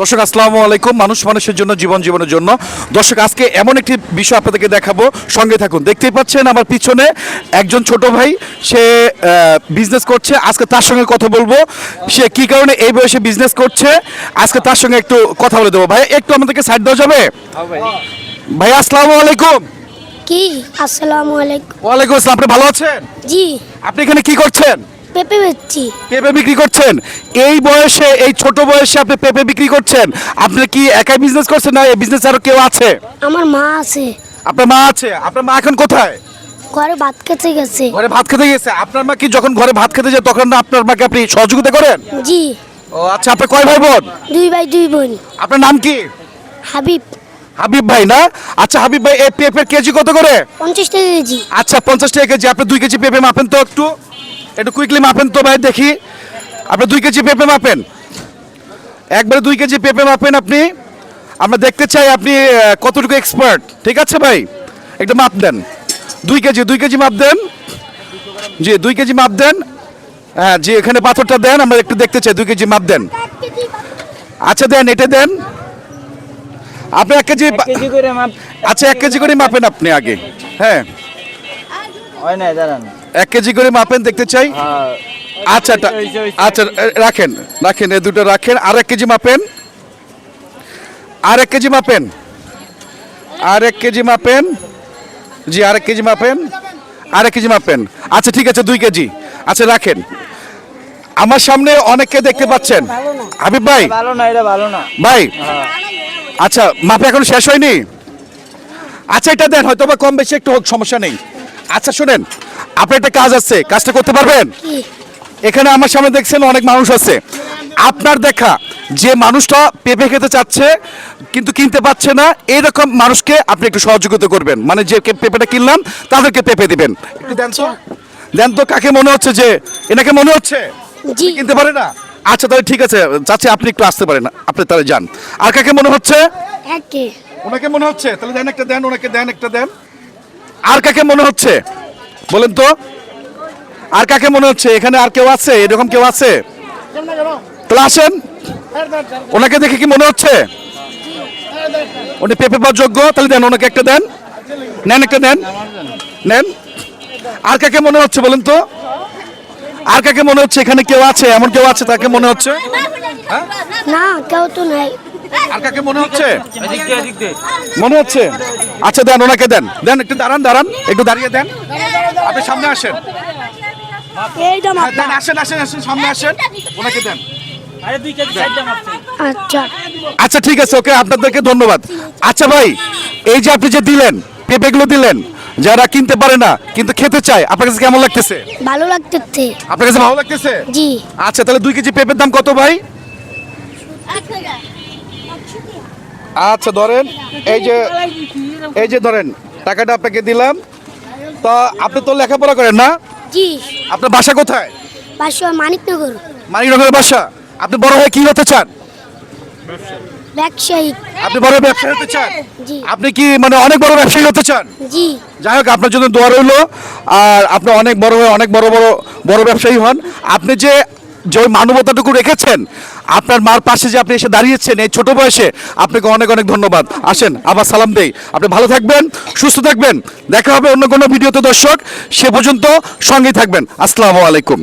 দর্শক আসসালামু আলাইকুম। মানুষ মানুষের জন্য, জীবন জীবনের জন্য। দর্শক আজকে এমন একটি বিষয় আপনাদেরকে দেখাবো, সঙ্গে থাকুন। দেখতেই পাচ্ছেন আমার পিছনে একজন ছোট ভাই, সে বিজনেস করছে। আজকে তার সঙ্গে কথা বলবো, সে কি কারণে এই বয়সে বিজনেস করছে। আজকে তার সঙ্গে একটু কথা বলে দেবো। ভাই একটু আমাদেরকে সাইড দেওয়া যাবে? ভাই আসসালামু আলাইকুম। কি আসসালামু আলাইকুম। ওয়ালাইকুম আসসালাম। আপনি ভালো আছেন? জি, আপনি এখানে কি করছেন? পেঁপে বেচছি। পেঁপে বিক্রি করছেন? এই বয়সে, এই ছোট বয়সে আপনি পেঁপে বিক্রি করছেন? আপনি কি একাই বিজনেস করছেন, না এই বিজনেস আরো কেউ আছে? আমার মা আছে, আপনার মা আছে? আপনার মা এখন কোথায়? ঘরে ভাত খেতে গেছে। ঘরে ভাত খেতে গেছে। আপনার মা কি যখন ঘরে ভাত খেতে যায় তখন না আপনার মাকে আপনি সহযোগিতা করেন? জি, ও আচ্ছা। আপনি কয় ভাই বোন? 2 ভাই 2 বোন। আপনার নাম কি? হাবিব। হাবিব ভাই না? আচ্ছা হাবিব ভাই, এই পেঁপের কেজি কত করে? 50 টাকা কেজি। আচ্ছা 50 টাকা কেজি। আপনি 2 কেজি পেঁপে মাপেন তো, একটু একটু কুইকলি মাপেন তো ভাই, দেখি। আপনি 2 কেজি পেঁপে মাপেন, একবারে 2 কেজি পেঁপে মাপেন আপনি। আমরা দেখতে চাই আপনি কতটুকু এক্সপার্ট। ঠিক আছে ভাই, একটু মাপ দেন। 2 কেজি মাপ দেন। জি 2 কেজি মাপ দেন। হ্যাঁ জি, এখানে পাথরটা দেন, আমরা একটু দেখতে চাই। 2 কেজি মাপ দেন। আচ্ছা দেন, এটা দেন। আপনি 1 কেজি কেজি করে মাপ আচ্ছা 1 কেজি করে মাপেন আপনি আগে। হ্যাঁ হয় না দাঁড়ান। 1 কেজি করে মাপেন, দেখতে চাই। হ্যাঁ আচ্ছা আচ্ছা রাখেন রাখেন, এই দুটো রাখেন। আর 1 কেজি মাপেন, আর 1 কেজি মাপেন, আর 1 কেজি মাপেন। জি আর 1 কেজি মাপেন, আর 1 কেজি মাপেন। আচ্ছা ঠিক আছে, 2 কেজি। আচ্ছা রাখেন। আমার সামনে অনেককে দেখতে পাচ্ছেন। হাবিব ভাই, ভালো না, এটা ভালো না ভাই আচ্ছা মাপে এখন শেষ হয়নি। আচ্ছা এটা দেন, হয়তো বা কম বেশি একটু হোক, সমস্যা নেই। আচ্ছা শুনেন, আপনার একটা কাজ আছে, কাজটা করতে পারবেন? কি? এখানে আমার সামনে দেখছেন অনেক মানুষ আছে। আপনার দেখা যে মানুষটা পেঁপে খেতে চাচ্ছে কিন্তু কিনতে পাচ্ছে না, এরকম মানুষকে আপনি একটু সহযোগিতা করবেন। মানে যে পেঁপেটা কিনলাম তাদেরকে পেঁপে দিবেন। একটু দেন তো, দেন তো। কাকে মনে হচ্ছে যে এনাকে মনে হচ্ছে জি, কিনতে পারে না? আচ্ছা তাহলে ঠিক আছে, চাচ্ছি আপনি একটু আসতে পারেন, আপনি তাহলে যান। আর কাকে মনে হচ্ছে? একে। ওনাকে মনে হচ্ছে, তাহলে দেন একটা, দেন ওনাকে, দেন একটা দেন। আর কাকে মনে হচ্ছে বলেন তো? আর কাকে মনে হচ্ছে? এখানে আর কেউ আছে, এরকম কেউ আছে? তাহলে আসেন। ওনাকে দেখে কি মনে হচ্ছে উনি পেঁপে পাওয়ার যোগ্য? তাহলে দেন ওনাকে একটা, দেন, নেন একটা, দেন, নেন। আর কাকে মনে হচ্ছে বলেন তো? আর কাকে মনে হচ্ছে এখানে কেউ আছে, এমন কেউ আছে তাকে মনে হচ্ছে? না, কেউ তো নাই। আর কাকে মনে হচ্ছে? মনে হচ্ছে? আচ্ছা দেন ওনাকে, দেন, দেন একটু। দাঁড়ান দাঁড়ান, একটু দাঁড়িয়ে দেন। আপনি সামনে আসেন। এইটা হ্যাঁ, মাপ। দেন, আসেন আসেন আসেন, সামনে আসেন, ওনাকে দেন। আচ্ছা, আচ্ছা ঠিক আছে, ওকে, আপনাদেরকে ধন্যবাদ। আচ্ছা ভাই, এই যে আপনি যে দিলেন, পেঁপেগুলো দিলেন, যারা কিনতে পারে না কিন্তু খেতে চায়, আপনার কাছে কেমন লাগতেছে? ভালো লাগতেছে। আপনার কাছে ভালো লাগতেছে? জি। আচ্ছা তাহলে 2 কেজি পেঁপের দাম কত ভাই? আচ্ছা ধরেন, এই যে ধরেন, টাকাটা আপনাকে দিলাম। তা আপনি তো লেখাপড়া করেন না? জি, আপনার বাসা কোথায়? বাসা মানিকনগর। মানিকনগরের বাসা। আপনি বড় হয়ে কি হতে চান? ব্যবসায়ী। আপনি বড় ব্যবসায়ী হতে চান? জি। আপনি কি মানে অনেক বড় ব্যবসায়ী হতে চান? জি, যাই হোক, আপনার জন্য দোয়া রইলো। আর আপনি অনেক বড় হয়ে অনেক বড় ব্যবসায়ী হন। আপনি যে যে ওই মানবতাটুকু রেখেছেন, আপনার মার পাশে যে আপনি এসে দাঁড়িয়েছেন এই ছোট বয়সে, আপনাকে অনেক অনেক ধন্যবাদ। আসেন আবার সালাম দেই। আপনি ভালো থাকবেন, সুস্থ থাকবেন। দেখা হবে অন্য কোনো ভিডিওতে দর্শক। সে পর্যন্ত সঙ্গেই থাকবেন। আসসালামু আলাইকুম।